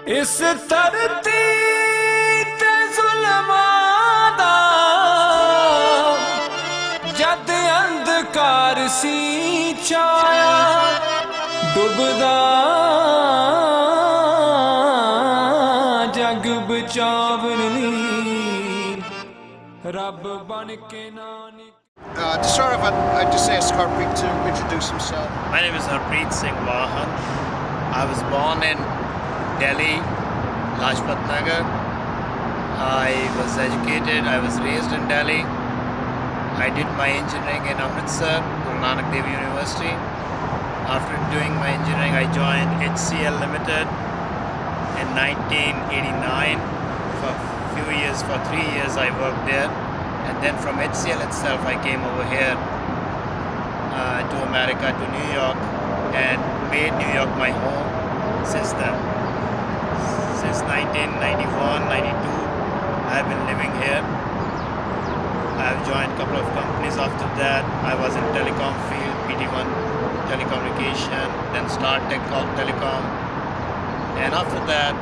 इस धरती ते जुल्मां दा जद अंधकार सी छाया डुबदा जग बचावन रब बन के नानी To start off, I'd just ask Harpreet to introduce himself. My name is Harpreet Singh Vahan. I was born in Delhi, Lajpat Nagar. I was educated, I was raised in Delhi. I did my engineering in Amritsar, Guru Nanak Dev University. After doing my engineering, I joined HCL Limited in 1989. For a few years, for 3 years I worked there. And then from HCL itself, I came over here to America, to New York, and made New York my home since then. Since 1991-92, I've been living here. I've joined a couple of companies after that. I was in telecom field, PT1 telecommunication, then Star Tech Telecom. And after that,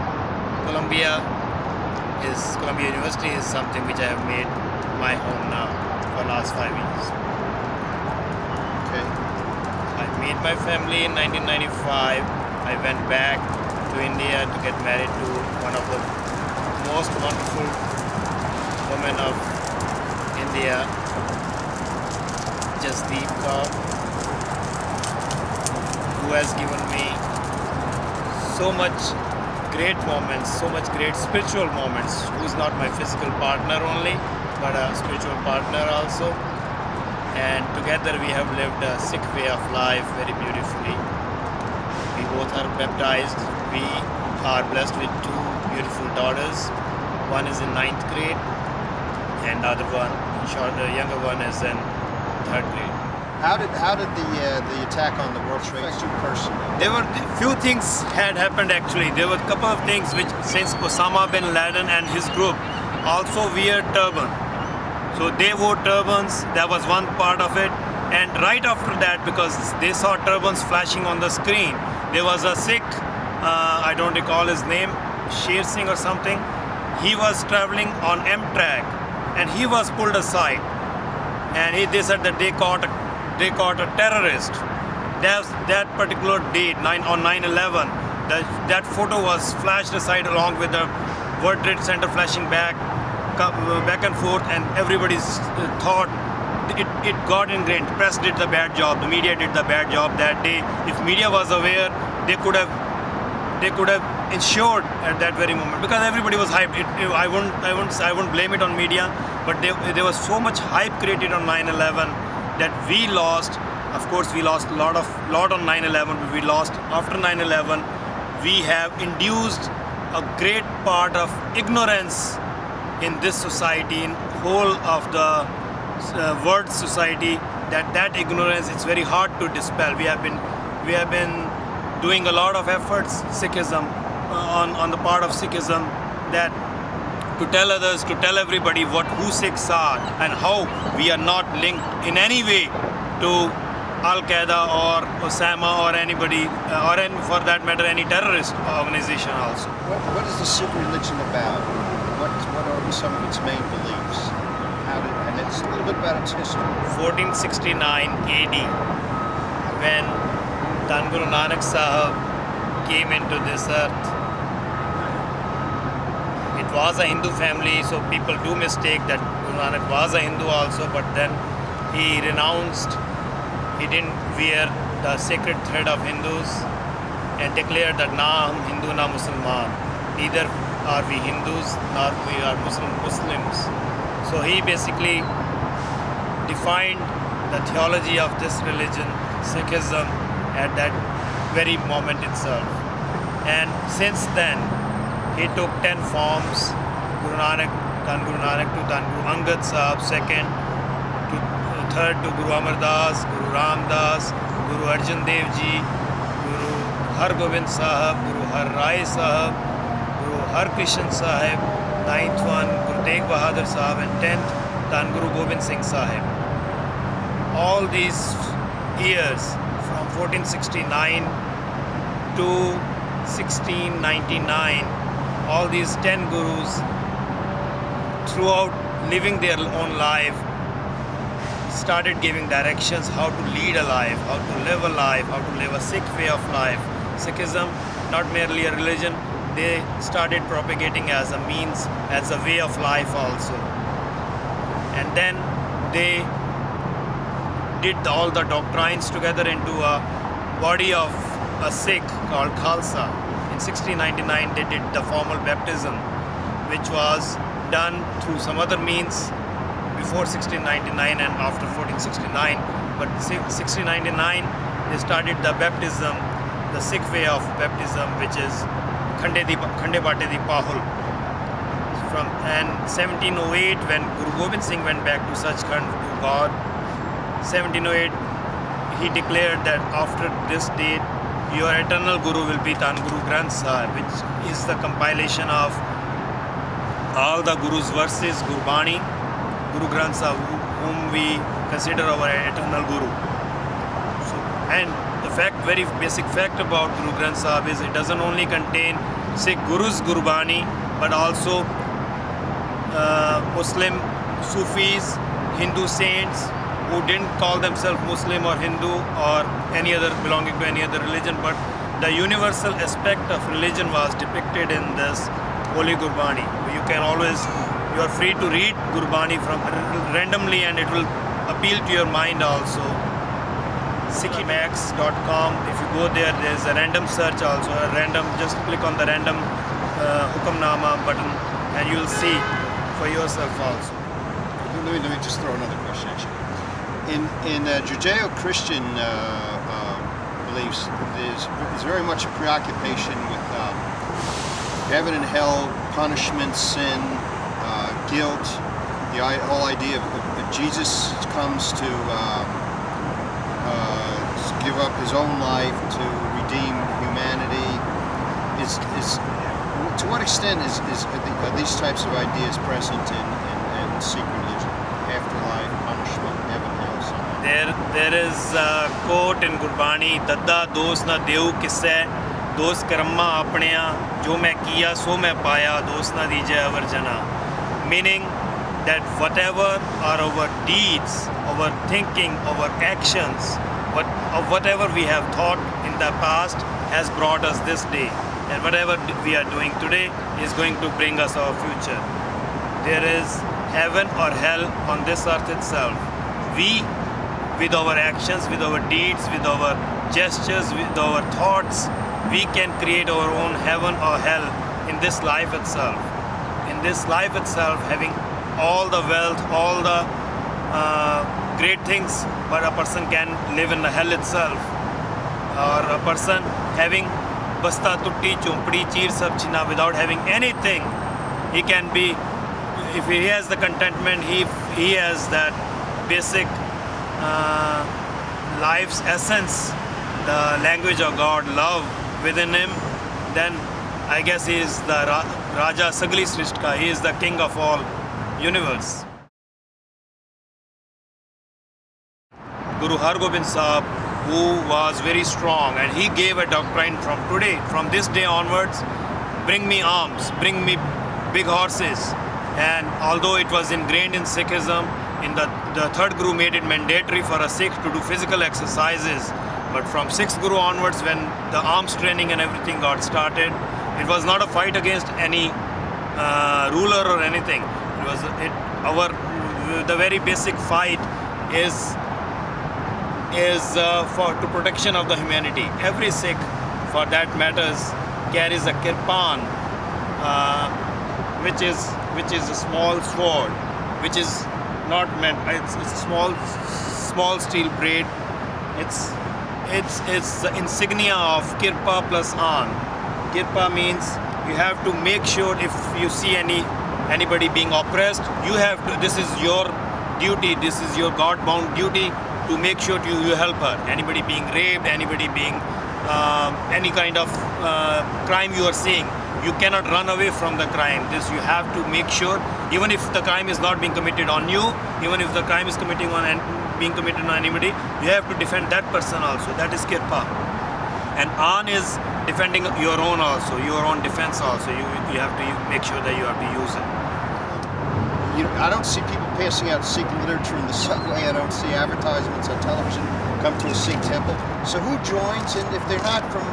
Columbia University is something which I have made my home now for the last 5 years. Okay. I made my family in 1995. I went back to India to get married to one of the most wonderful women of India, Jasdeep Kaur, who has given me so much great moments, so much great spiritual moments, who is not my physical partner only, but a spiritual partner also. And together we have lived a Sikh way of life very beautifully. We both are baptized. We are blessed with 2 beautiful daughters. One is in 9th grade and the other one, the younger one, is in 3rd grade. How did the attack on the World Trade affect you personally? There were few things had happened actually. There were a couple of things which, since Osama bin Laden and his group also wear turban. So they wore turbans, that was one part of it. And right after that, because they saw turbans flashing on the screen, there was a Sikh, I don't recall his name, Sher Singh or something. He was traveling on Amtrak and he was pulled aside. And they said that they caught a terrorist. That particular date, on 9/11, that photo was flashed aside along with the World Trade Center flashing back and forth, and everybody thought it got ingrained. Press did the bad job, the media did the bad job that day. If media was aware, they could have ensured at that very moment, because everybody was hyped. I wouldn't blame it on media, but there was so much hype created on 9/11 that we lost. Of course, we lost a lot on 9/11, but we lost after 9/11. We have induced a great part of ignorance in this society, in whole of the world society. That ignorance, it's very hard to dispel. We have been doing a lot of efforts, Sikhism, on the part of Sikhism, that to tell others, to tell everybody who Sikhs are and how we are not linked in any way to Al-Qaeda or Osama or anybody, or for that matter any terrorist organization also. What is the Sikh religion about? What are some of its main beliefs? And it's a little bit about its history. 1469 AD, when Dhan Guru Nanak Sahib came into this earth. It was a Hindu family, so people do mistake that Guru Nanak was a Hindu also, but then he renounced. He didn't wear the sacred thread of Hindus and declared that na hum Hindu na Musliman. Neither are we Hindus nor we are Muslims. So he basically defined the theology of this religion, Sikhism, at that very moment itself. And since then, he took 10 forms. Dhan Guru Nanak to Dhan Guru Angad Sahib, 2nd to 3rd to Guru Amar Das, Guru Ram Das, Guru Arjan Dev Ji, Guru Har Gobind Sahib, Guru Har Rai Sahib, Guru Har Krishan Sahib, 9th one Guru Tegh Bahadur Sahib, and 10th Dhan Guru Gobind Singh Sahib. All these years from 1469 to 1699, all these 10 gurus, throughout living their own life, started giving directions how to lead a life, how to live a life, how to live a Sikh way of life. Sikhism, not merely a religion, they started propagating as a means, as a way of life also. And then they did all the doctrines together into a body of a Sikh called Khalsa. In 1699 they did the formal baptism, which was done through some other means before 1699 and after 1469. But 1699 they started the baptism, the Sikh way of baptism, which is Khande Bate Di Pahul. From and 1708, when Guru Gobind Singh went back to Sachkhand to God, 1708 he declared that after this date your eternal Guru will be Tan Guru Granth Sahib, which is the compilation of all the Guru's verses, Gurbani, Guru Granth Sahib, whom we consider our eternal Guru. So, and the fact, very basic fact about Guru Granth Sahib is it doesn't only contain Sikh Gurus Gurbani, but also Muslim Sufis, Hindu saints who didn't call themselves Muslim or Hindu or any other belonging to any other religion, but the universal aspect of religion was depicted in this Holy Gurbani. You are free to read Gurbani from randomly and it will appeal to your mind also. Sikhimax.com, if you go there, there's a random search also, just click on the random Hukamnama button and you'll see for yourself also. Let me just throw another question at you. In Judeo-Christian beliefs, there's very much a preoccupation with heaven and hell, punishment, sin, guilt. The whole idea of Jesus comes to give up his own life to redeem humanity. To what extent are these types of ideas present in Sikh religion? Afterlife, punishment, heaven, hell, so on. There is a quote in Gurbani, Dadda dos na deu kisse, dos karma apneya, jo main kiya so main paya, dos na dije avarjana. Meaning that whatever are our deeds, our thinking, our actions, whatever we have thought in the past has brought us this day. And whatever we are doing today is going to bring us our future. There is heaven or hell on this earth itself. We, with our actions, with our deeds, with our gestures, with our thoughts, we can create our own heaven or hell in this life itself. In this life itself, having all the wealth, all the great things, but a person can live in the hell itself. Or a person having basta tutti chompdi cheer sab china, without having anything, he can be, if he has the contentment, he has that basic life's essence, the language of God, love within him, then I guess he is the Raja Sagli Srishtka, he is the king of all universe. Guru Har Gobind Sahib, who was very strong, and he gave a doctrine from this day onwards, bring me arms, bring me big horses. And although it was ingrained in Sikhism, in the third Guru made it mandatory for a Sikh to do physical exercises. But from 6th Guru onwards, when the arms training and everything got started, it was not a fight against any ruler or anything. The very basic fight is for to protection of the humanity. Every Sikh, for that matters, carries a kirpan, which is a small sword, which is not meant. It's a small steel blade. It's the insignia of kirpa plus an. Kirpa means you have to make sure if you see anybody being oppressed, you have to. This is your duty. This is your God-bound duty to make sure you help her. Anybody being raped, anybody being any kind of crime you are seeing, you cannot run away from the crime. This you have to make sure, even if the crime is not being committed on you, even if the crime is being committed on anybody, you have to defend that person also. That is kirpa. And an is defending your own also, your own defense also. You have to make sure that you have to use it. I don't see people passing out Sikh literature in the subway. I don't see advertisements on television, come to a Sikh temple. So who joins? And if they're not from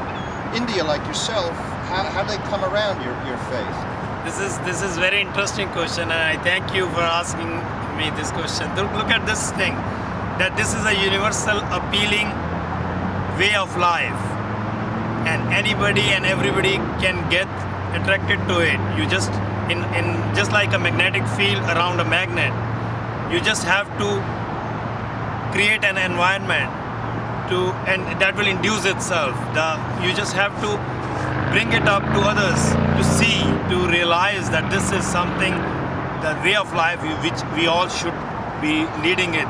India like yourself, how do they come around your faith? This is very interesting question, and I thank you for asking me this question. Look at this thing, that this is a universal appealing way of life, and anybody and everybody can get attracted to it. You just just like a magnetic field around a magnet, you just have to create an environment and that will induce itself. You just have to bring it up to others to see, to realize that this is something, the way of life which we all should be leading it.